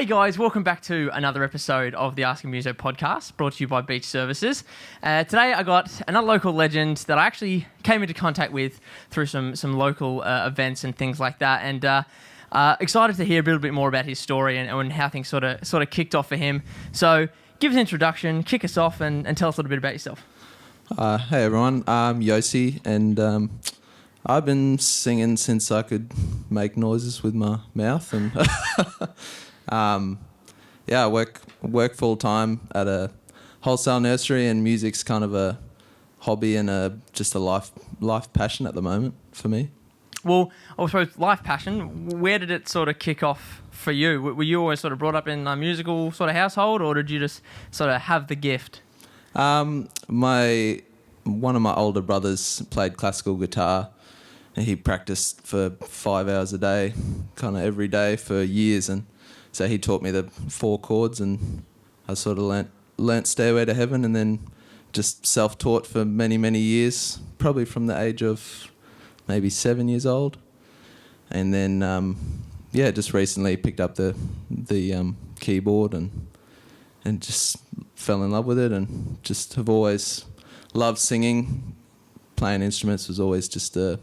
Hey guys, welcome back to another episode of the Asking Muso podcast, brought to you by Beach Services. Today I got another local legend that I actually came into contact with through some local events and things like that, and excited to hear a little bit more about his story and how things sort of kicked off for him. So give us an introduction, kick us off, and tell us a little bit about yourself. Hey everyone, I'm Yosi, and I've been singing since I could make noises with my mouth, and I work full time at a wholesale nursery, and music's kind of a hobby and just a life passion at the moment for me. Well, I suppose life passion. Where did it sort of kick off for you? Were you always sort of brought up in a musical sort of household, or did you just sort of have the gift? One of my older brothers played classical guitar, and he practiced for 5 hours a day, kind of every day for years, and so he taught me the 4 chords, and I sort of learnt Stairway to Heaven, and then just self-taught for many, many years, probably from the age of maybe 7 years old. And then, just recently picked up the keyboard and just fell in love with it, and just have always loved singing. Playing instruments was always just a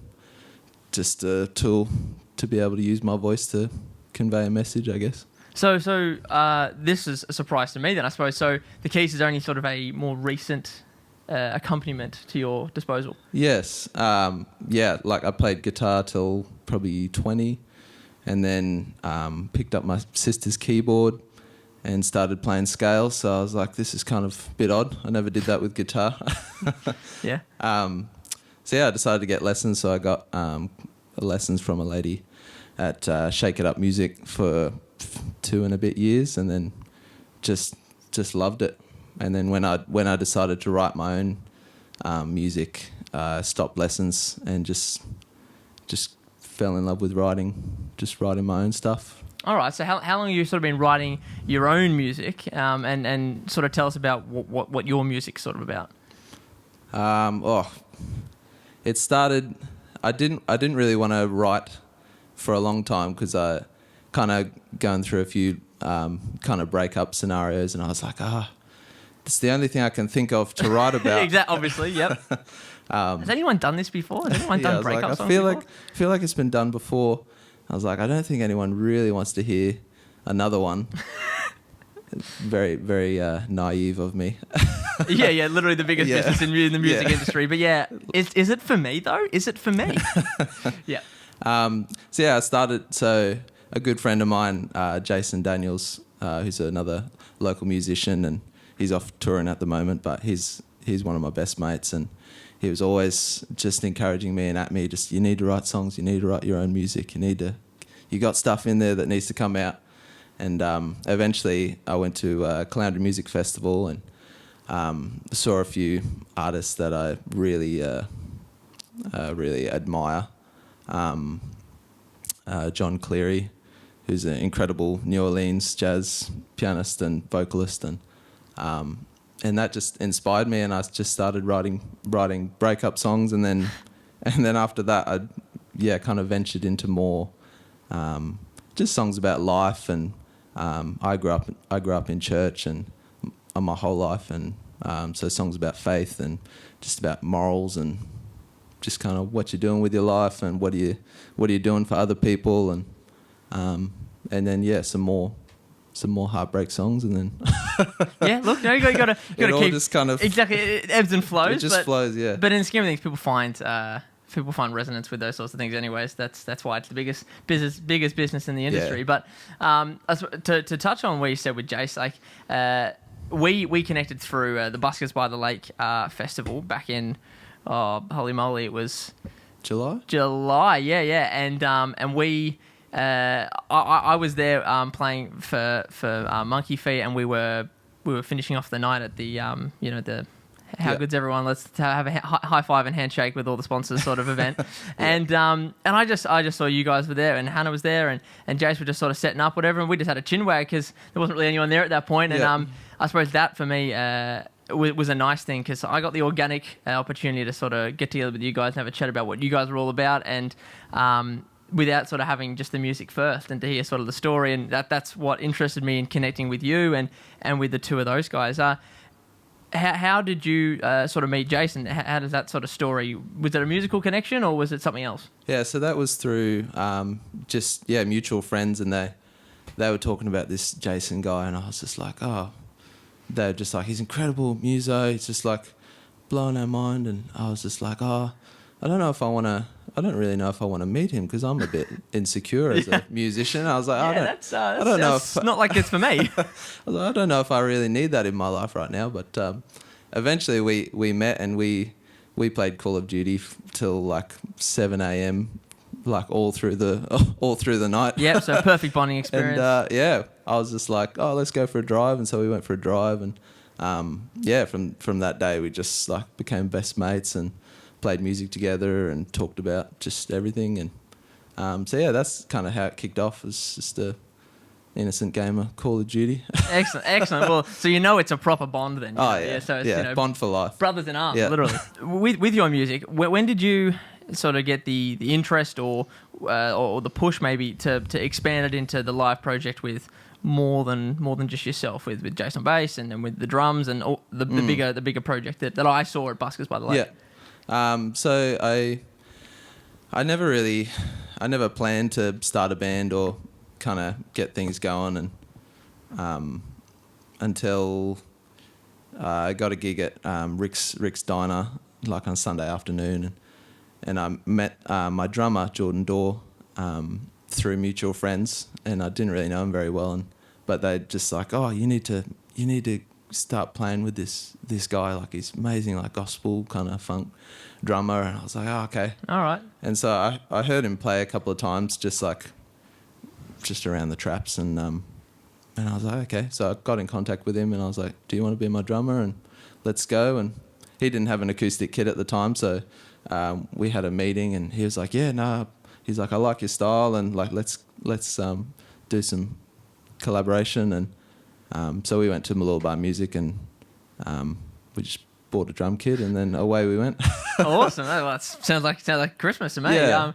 tool to be able to use my voice to convey a message, I guess. So this is a surprise to me then, I suppose. So the keys is only sort of a more recent accompaniment to your disposal. Yes. Like I played guitar till probably 20, and then picked up my sister's keyboard and started playing scales. So I was like, this is kind of a bit odd. I never did that with guitar. Yeah. I decided to get lessons. So I got lessons from a lady at Shake It Up Music for 2 and a bit years, and then just loved it. And then when I decided to write my own music, stopped lessons and just fell in love with writing my own stuff. All right. So how long have you sort of been writing your own music, and sort of tell us about what your music's sort of about? It started. I didn't really want to write for a long time because I kind of going through a few kind of breakup scenarios, and I was like, it's the only thing I can think of to write about. Exactly. Obviously, yep. Has anyone done this before? Has anyone done breakup songs before? I feel like it's been done before. I was like, I don't think anyone really wants to hear another one. Very, very naive of me. Yeah, literally the biggest business in the music industry. But yeah, is it for me though? Is it for me? Yeah. I started. So a good friend of mine, Jason Daniels, who's another local musician, and he's off touring at the moment, but he's one of my best mates, and he was always just encouraging me and at me, just, you need to write songs, you need to write your own music, you got stuff in there that needs to come out. And eventually I went to Caloundra Music Festival and saw a few artists that I really admire. John Cleary, who's an incredible New Orleans jazz pianist and vocalist, and that just inspired me, and I just started writing breakup songs, and then after that I kind of ventured into more just songs about life, and I grew up in church and my whole life, and so songs about faith and just about morals and just kind of what you're doing with your life and what are you doing for other people, and then some more heartbreak songs, and then yeah, look, you got to keep just kind of exactly, it ebbs and flows. It just flows, yeah. But in the scheme of things, people find resonance with those sorts of things, anyways. That's why it's the biggest business in the industry. Yeah. But to touch on what you said with Jace, like we connected through the Buskers by the Lake festival back in holy moly, it was July, yeah, and we. I was there playing for Monkey Feet, and we were finishing off the night at the how good's everyone? Let's have a high five and handshake with all the sponsors sort of event. And I just saw you guys were there, and Hannah was there, and Jace were just sort of setting up whatever, and we just had a chin wag because there wasn't really anyone there at that point. And I suppose that for me was a nice thing because I got the organic opportunity to sort of get together with you guys and have a chat about what you guys were all about, and without sort of having just the music first, and to hear sort of the story, and that's what interested me in connecting with you and with the two of those guys. How did you sort of meet Jason? How does that sort of story, was it a musical connection or was it something else? Yeah, so that was through mutual friends, and they were talking about this Jason guy, and I was just like, oh, they were just like, he's incredible, Muso, he's just like blowing our mind, and I was just like, oh, I don't really know if I want to meet him because I'm a bit insecure as a musician. I was like, I don't know if not like it's for me. I was like, I don't know if I really need that in my life right now. But eventually we met, and we played Call of Duty till like 7 a.m. like all through the night. Yep, so perfect bonding experience. And I was just like, oh, let's go for a drive, and so we went for a drive, and from that day we just like became best mates and played music together and talked about just everything. And that's kind of how it kicked off, as just a innocent game of Call of Duty. Excellent. Well, so it's a proper bond then. So it's, bond for life. Brothers in arms, literally. With your music, when did you sort of get the interest or the push maybe to expand it into the live project with more than just yourself, with Jason bass and with the drums and all the bigger project that I saw at Buskers by the Lake? Yeah. So I never planned to start a band or kind of get things going, and until I got a gig at Rick's Diner like on Sunday afternoon, and I met my drummer Jordan Dorr through mutual friends, and I didn't really know him very well, but they just like, oh, you need to start playing with this guy, like he's amazing, like gospel kind of funk drummer. And I was like, oh, okay, all right. And so I heard him play a couple of times, just around the traps, and I was like, okay. So I got in contact with him, and I was like, do you want to be my drummer, and let's go. And he didn't have an acoustic kit at the time, so we had a meeting, and he was like, yeah, no, he's like, I like your style, and like let's do some collaboration. And so we went to Malulbar Music, and we just bought a drum kit, and then away we went. Awesome. That sounds like Christmas to me. Yeah.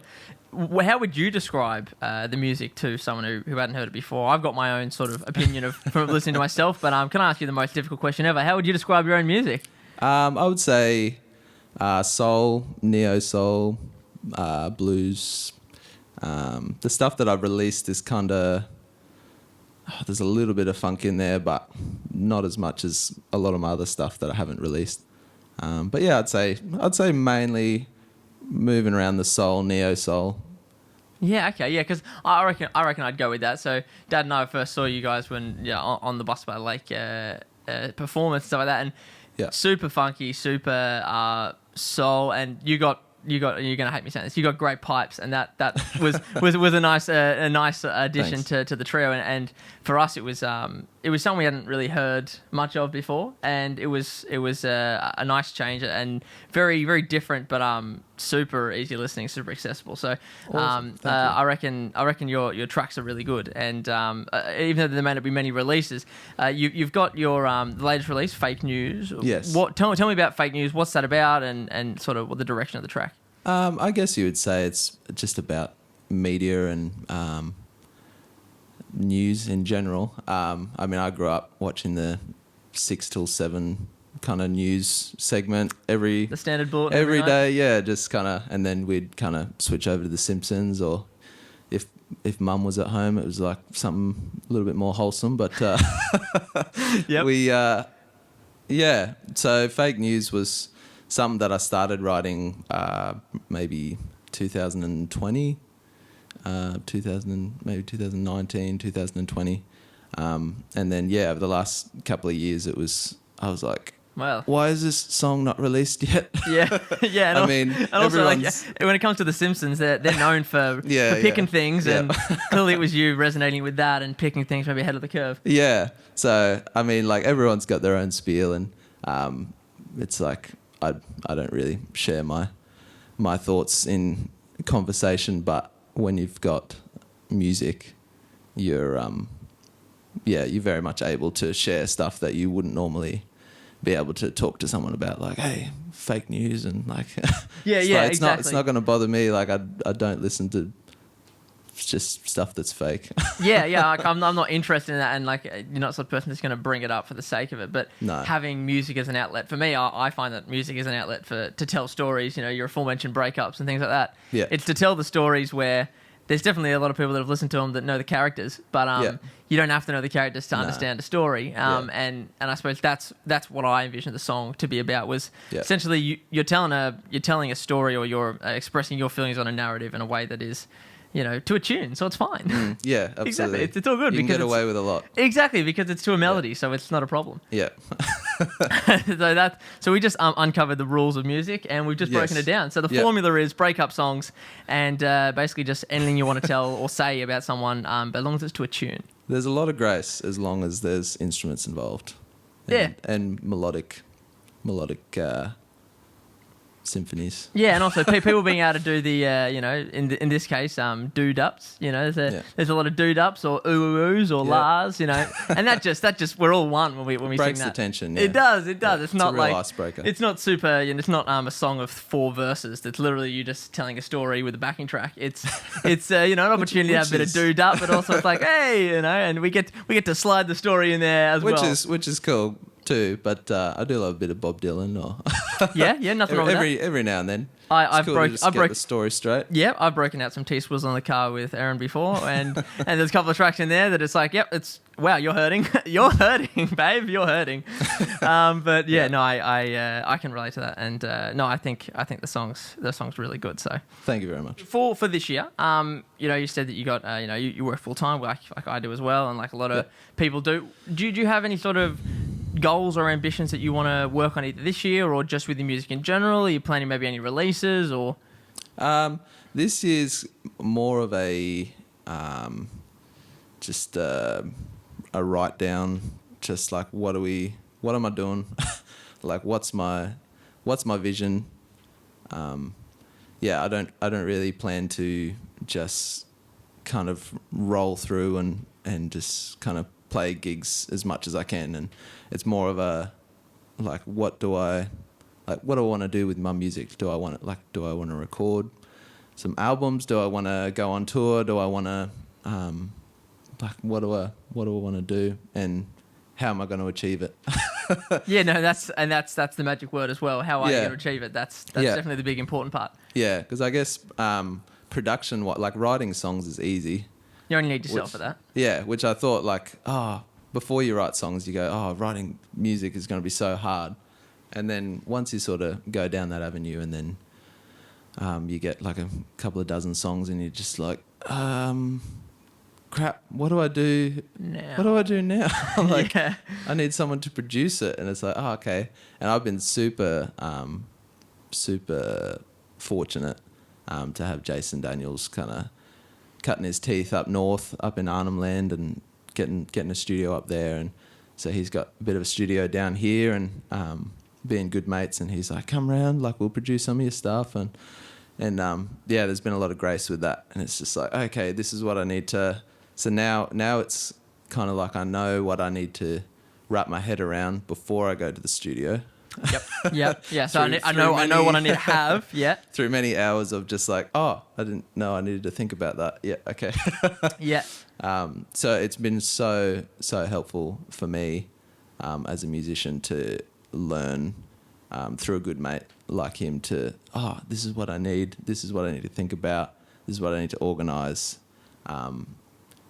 How would you describe the music to someone who hadn't heard it before? I've got my own sort of opinion from listening to myself, but can I ask you the most difficult question ever? How would you describe your own music? I would say soul, neo soul, blues. The stuff that I've released is kind of... there's a little bit of funk in there, but not as much as a lot of my other stuff that I haven't released. But yeah, I'd say mainly moving around the soul, neo soul. Yeah, okay, yeah, because I reckon I'd go with that. So Dad and I first saw you guys when on the Buskers by the Lake performance, stuff like that, and super funky, super soul, and you're gonna hate me saying this. You got great pipes, and that was a nice addition to the trio. And for us, it was something we hadn't really heard much of before, and it was a nice change and very, very different, but super easy listening, super accessible. So awesome. I reckon your tracks are really good, and even though there may not be many releases, you've got your the latest release, Fake News. Yes. Tell me about Fake News. What's that about, and sort of what the direction of the track? I guess you would say it's just about media and news in general. I mean, I grew up watching the 6 till 7 kind of news segment the standard bulletin every day. Yeah, just kind of, and then we'd kind of switch over to The Simpsons, or if Mum was at home, it was like something a little bit more wholesome. But yep. So Fake News was something that I started writing maybe 2020, maybe 2019, 2020. And then, over the last couple of years, I was like, well, why is this song not released yet? Yeah. And also, like, when it comes to The Simpsons, they're known for picking things, and clearly it was you resonating with that and picking things maybe ahead of the curve. Yeah. So, I mean, like, everyone's got their own spiel, and it's like, I don't really share my thoughts in conversation, but when you've got music, you're very much able to share stuff that you wouldn't normally be able to talk to someone about, like, hey, fake news, and like exactly. It's not going to bother me. Like, I don't listen to just stuff that's fake. yeah. Like, I'm not interested in that, and like you're not the sort of person that's going to bring it up for the sake of it. But having music as an outlet for me, I find that music is an outlet to tell stories. You know, your aforementioned breakups and things like that. Yeah, it's to tell the stories where there's definitely a lot of people that have listened to them that know the characters, but you don't have to know the characters to understand the story. And I suppose that's what I envisioned the song to be about, was essentially you're telling a story, or you're expressing your feelings on a narrative in a way that is, you know, to a tune, so it's fine. Yeah, absolutely. Exactly. It's all good. You can get away with a lot. Exactly, because it's to a melody, so it's not a problem. Yeah. So we just uncovered the rules of music, and we've just broken it down. So the formula is breakup songs, and basically just anything you want to tell or say about someone, but as long as it's to a tune. There's a lot of grace as long as there's instruments involved. And melodic symphonies. Yeah, and also people being able to do the, you know, in this case, do-dups. You know, there's a lot of do-dups or ooh-oohs or lahs, you know, and that just we're all one when we breaks sing that. The tension. It does. Yeah, It's not a real like icebreaker. It's not super. You know, it's not a song of 4 verses. It's literally you just telling a story with a backing track. It's you know, an opportunity to have a bit of do-dup, but also it's like, hey, you know, and we get to slide the story in there as well, which is cool too. But I do love a bit of Bob Dylan, or nothing wrong with that. Every now and then. I broke the story straight. Yeah, I've broken out some T-Swizzle in the car with Aaron before, and there's a couple of tracks in there that it's like, it's wow, you're hurting, babe, you're hurting. But I can relate to that, and I think the song's really good. So thank you very much. For this year, you know, you said that you got you work full time, like I do as well, and like a lot of people do. Do you have any sort of goals or ambitions that you want to work on either this year or just with your music in general? Are you planning maybe any releases or? This is more of a just a write down, just like what am I doing? Like what's my vision? I don't really plan to just kind of roll through and just kind of play gigs as much as I can, and it's more of a like what do I want to do with my music? Do I want to record some albums? Do I want to go on tour? Do I want to what do I want to do, and how am I going to achieve it? that's the magic word as well. How are you going to achieve it? That's definitely the big important part. Yeah, because I guess production, like writing songs is easy. You only need yourself for that. Yeah, which I thought before you write songs, you go, writing music is going to be so hard. And then once you sort of go down that avenue, and then you get like a couple of dozen songs, and you're just like, crap, what do I do now? What do I do now? I need someone to produce it. And it's like, okay. And I've been super fortunate to have Jason Daniels kind of cutting his teeth up north, up in Arnhem Land, and getting a studio up there. And so he's got a bit of a studio down here, and being good mates, and he's like, come round, like we'll produce some of your stuff. And there's been a lot of grace with that. And it's just like, okay, this is what I need to. So now it's kind of like I know what I need to wrap my head around before I go to the studio. Yep. Yeah. So I know what I need to have. Yeah. Through many hours of just like, I didn't know I needed to think about that. Yeah. Okay. Yeah. So it's been so helpful for me as a musician to learn through a good mate like him to, this is what I need. This is what I need to think about. This is what I need to organise.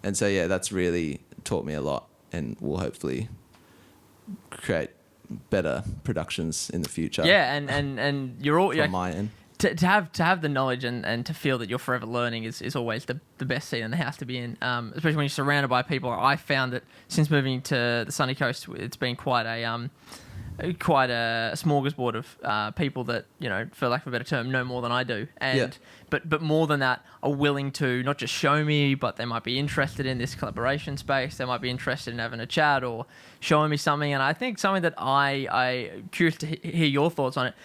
And so, that's really taught me a lot, and will hopefully create better productions in the future. Yeah, and you're all from my end. To have the knowledge and to feel that you're forever learning is always the best seat in the house to be in. Especially when you're surrounded by people. I found that since moving to the sunny coast, it's been quite a smorgasbord of people that, you know, for lack of a better term, know more than I do, and but more than that, are willing to not just show me, but they might be interested in this collaboration space. They might be interested in having a chat or showing me something. And I think something that I curious to hear your thoughts on it.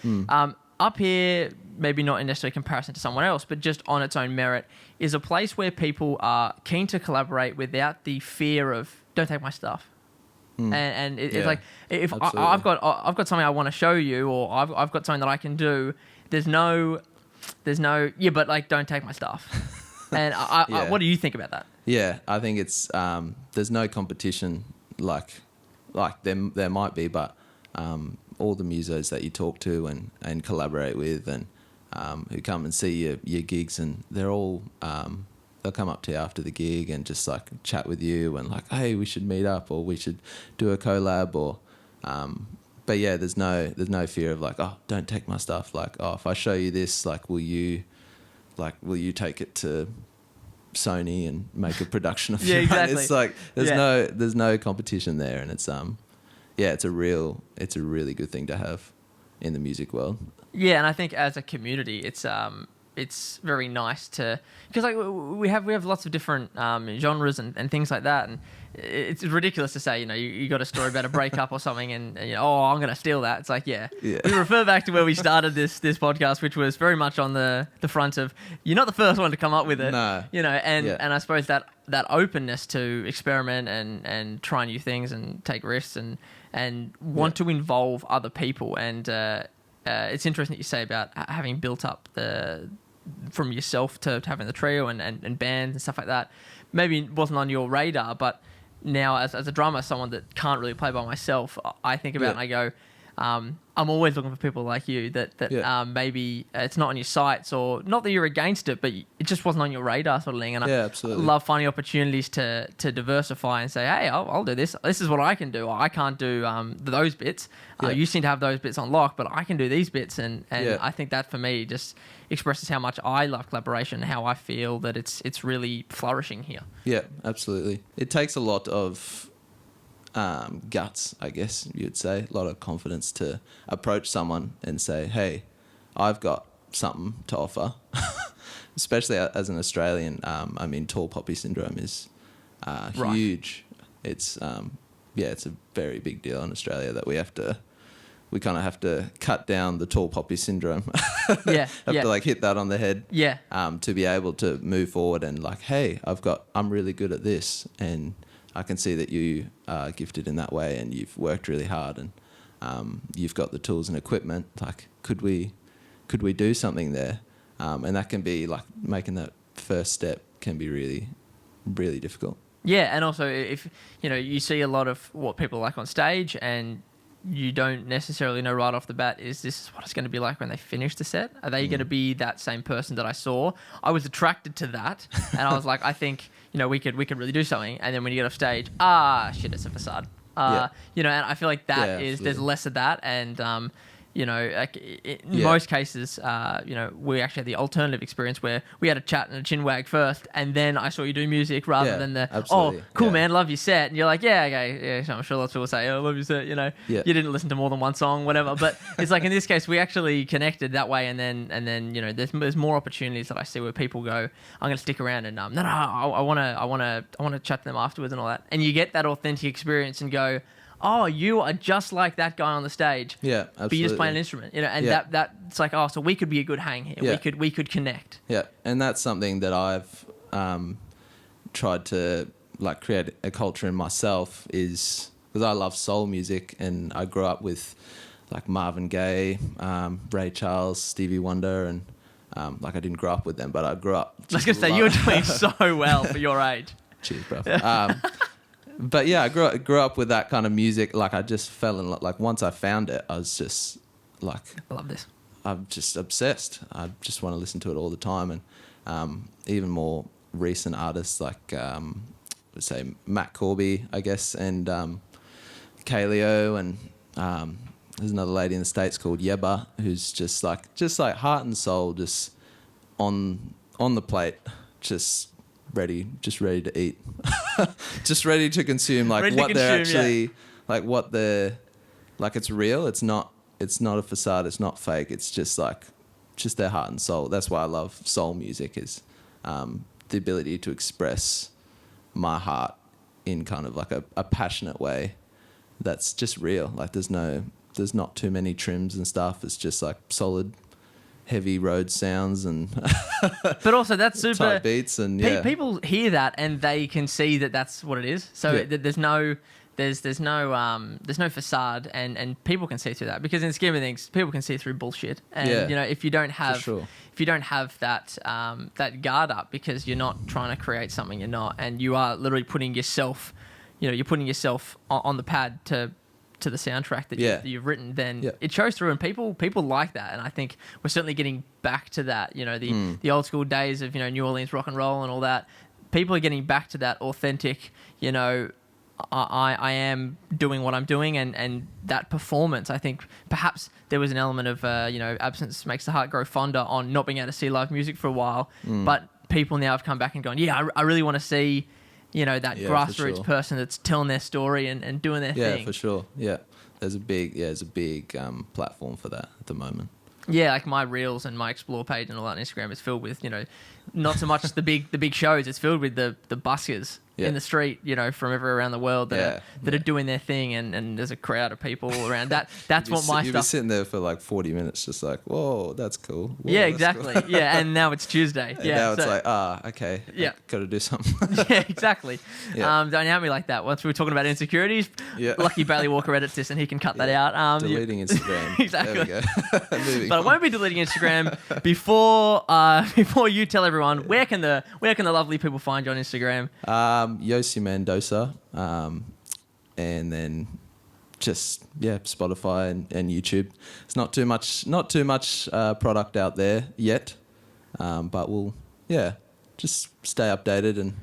Up here, maybe not in necessarily comparison to someone else, but just on its own merit, is a place where people are keen to collaborate without the fear of don't take my stuff. And it's like, if I've got something I want to show you, or I've got something that I can do, there's no but like, don't take my stuff. And what do you think about that? Yeah, I think it's there's no competition like there might be, but all the musos that you talk to and collaborate with and who come and see your gigs, and they're all they'll come up to you after the gig and just like chat with you and like, hey, we should meet up or we should do a collab or but yeah, there's no fear of like, oh, don't take my stuff. Like, oh, if I show you this, like, will you take it to Sony and make a production of yeah, it? exactly. It's like there's no competition there, and it's it's a really good thing to have in the music world. Yeah, and I think as a community, it's very nice to, because like we have lots of different genres and things like that, and it's ridiculous to say, you got a story about a breakup or something, and I'm gonna steal that. It's like, yeah. We refer back to where we started this podcast, which was very much on the front of, you're not the first one to come up with it. No. And I suppose that openness to experiment and try new things and take risks and want to involve other people, and it's interesting that you say about having built up from yourself to having the trio and bands and stuff like that. Maybe it wasn't on your radar, but now as a drummer, someone that can't really play by myself, I think about it and I go, I'm always looking for people like you that maybe it's not on your sights, or not that you're against it, but it just wasn't on your radar sort of thing. And I absolutely love finding opportunities to diversify and say, hey, I'll do this. This is what I can do. I can't do those bits. You seem to have those bits on lock, but I can do these bits. And I think that for me just expresses how much I love collaboration, how I feel that it's really flourishing here. Yeah, absolutely. It takes a lot of guts, I guess you'd say, a lot of confidence to approach someone and say, hey, I've got something to offer. Especially as an Australian, tall poppy syndrome is huge. It's it's a very big deal in Australia that we kind of have to cut down the tall poppy syndrome. To like hit that on the head. Yeah. To be able to move forward and like, hey, I'm really good at this, and I can see that you are gifted in that way, and you've worked really hard, and you've got the tools and equipment. Like, could we do something there? And that can be like, making that first step can be really, really difficult. Yeah, and also if you see a lot of what people like on stage, and you don't necessarily know right off the bat, is this what it's going to be like when they finish the set? Are they going to be that same person that I saw? I was attracted to that, and I was like, I think we could really do something. And then when you get off stage, shit, it's a facade. And I feel like there's less of that, and in most cases, we actually had the alternative experience where we had a chat and a chin wag first, and then I saw you do music rather than absolutely. Cool, man, love your set. And you're like, yeah, okay, yeah, I'm sure lots of people say, oh, love your set, you didn't listen to more than one song, whatever. But it's like, in this case, we actually connected that way, and then there's more opportunities that I see where people go, I'm going to stick around, and no, I want to chat to them afterwards and all that. And you get that authentic experience and go, oh, you are just like that guy on the stage. Yeah, absolutely. But you just play an instrument, and that's like, so we could be a good hang here. Yeah. We could connect. Yeah, and that's something that I've tried to like create a culture in myself, is because I love soul music, and I grew up with like Marvin Gaye, Ray Charles, Stevie Wonder, and like I didn't grow up with them, but I grew up. I was going to say, you were doing so well for your age. Cheers, bro. But yeah, I grew up with that kind of music. Like, I just fell in love. Like, once I found it, I was just like, I love this. I'm just obsessed. I just want to listen to it all the time. And even more recent artists like, let's say Matt Corby, I guess, and Kaleo, and there's another lady in the States called Yeba, who's just like heart and soul, just on the plate, just ready to eat, just ready to consume, like what they're actually, like what they're, like it's real. It's not a facade. It's not fake. It's just their heart and soul. That's why I love soul music, is the ability to express my heart in kind of like a passionate way that's just real. Like there's not too many trims and stuff. It's just like solid, heavy road sounds and but also that's super tight beats, and people hear that and they can see that that's what it is. So there's no there's no facade, and people can see through that, because in the scheme of things, people can see through bullshit. And if you don't have that that guard up, because you're not trying to create something you're not, and you are literally putting yourself, you're putting yourself on the pad to the soundtrack that you've written, then it shows through, and people like that. And I think we're certainly getting back to that, the old school days of, New Orleans rock and roll and all that. People are getting back to that authentic, I am doing what I'm doing, and that performance. I think perhaps there was an element of, absence makes the heart grow fonder on not being able to see live music for a while, but people now have come back and gone, I really want to see, that grassroots person that's telling their story and doing their thing. Yeah, for sure. Yeah, there's a big platform for that at the moment. Yeah, like my Reels and my Explore page and all that on Instagram is filled with, not so much the big shows. It's filled with the buskers in the street, from everywhere around the world that are doing their thing, and there's a crowd of people all around. That's what my stuff. You'd be sitting there for like 40 minutes, just like, whoa, that's cool. Whoa, yeah, exactly. Cool. Yeah, and now it's Tuesday. And now it's like, okay, got to do something. Yeah, exactly. Don't help me like that. Once we were talking about insecurities, lucky Bailey Walker edits this, and he can cut that out. Deleting Instagram. Exactly. There we go. But I won't be deleting Instagram before you tell everyone where can the lovely people find you on Instagram. Yosi Mandosa, and then just Spotify and YouTube. It's not too much product out there yet, but we'll just stay updated and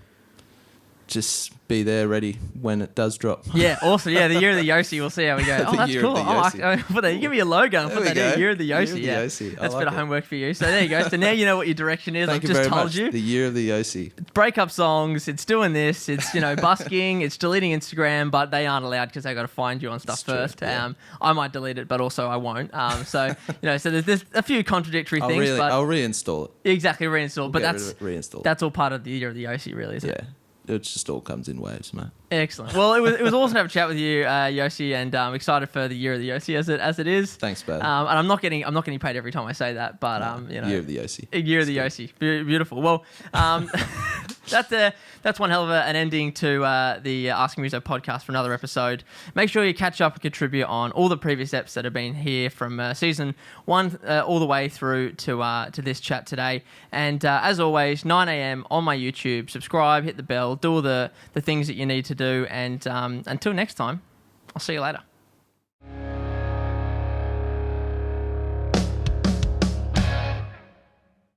just be there ready when it does drop. Yeah, awesome. Yeah, the year of the Yosi. We'll see how we go. Oh, that's cool. You give me a logo and put that in. Year of the Yosi. That's a bit of homework for you. So there you go. So now you know what your direction is. I've just told you. The year of the Yosi. It's breakup songs. It's doing this. It's busking. It's deleting Instagram, but they aren't allowed because they got to find you on stuff first. Yeah. I might delete it, but also I won't. So there's a few contradictory things. But I'll reinstall it. Exactly, reinstall. But reinstall. That's all part of the year of the Yosi, really, isn't it? It just all comes in waves, man. Excellent. Well, it was awesome to have a chat with you, Yosi, and I'm excited for the year of the Yosi as it is. Thanks, bud. And I'm not getting paid every time I say that, but year of the Yosi. Year of the Yosi. Beautiful. Well, that's one hell of an ending to the Asking Muso podcast for another episode. Make sure you catch up and contribute on all the previous eps that have been here from season 1 all the way through to this chat today. And as always, 9 a.m. on my YouTube. Subscribe, hit the bell, do all the things that you need to do. And until next time, I'll see you later.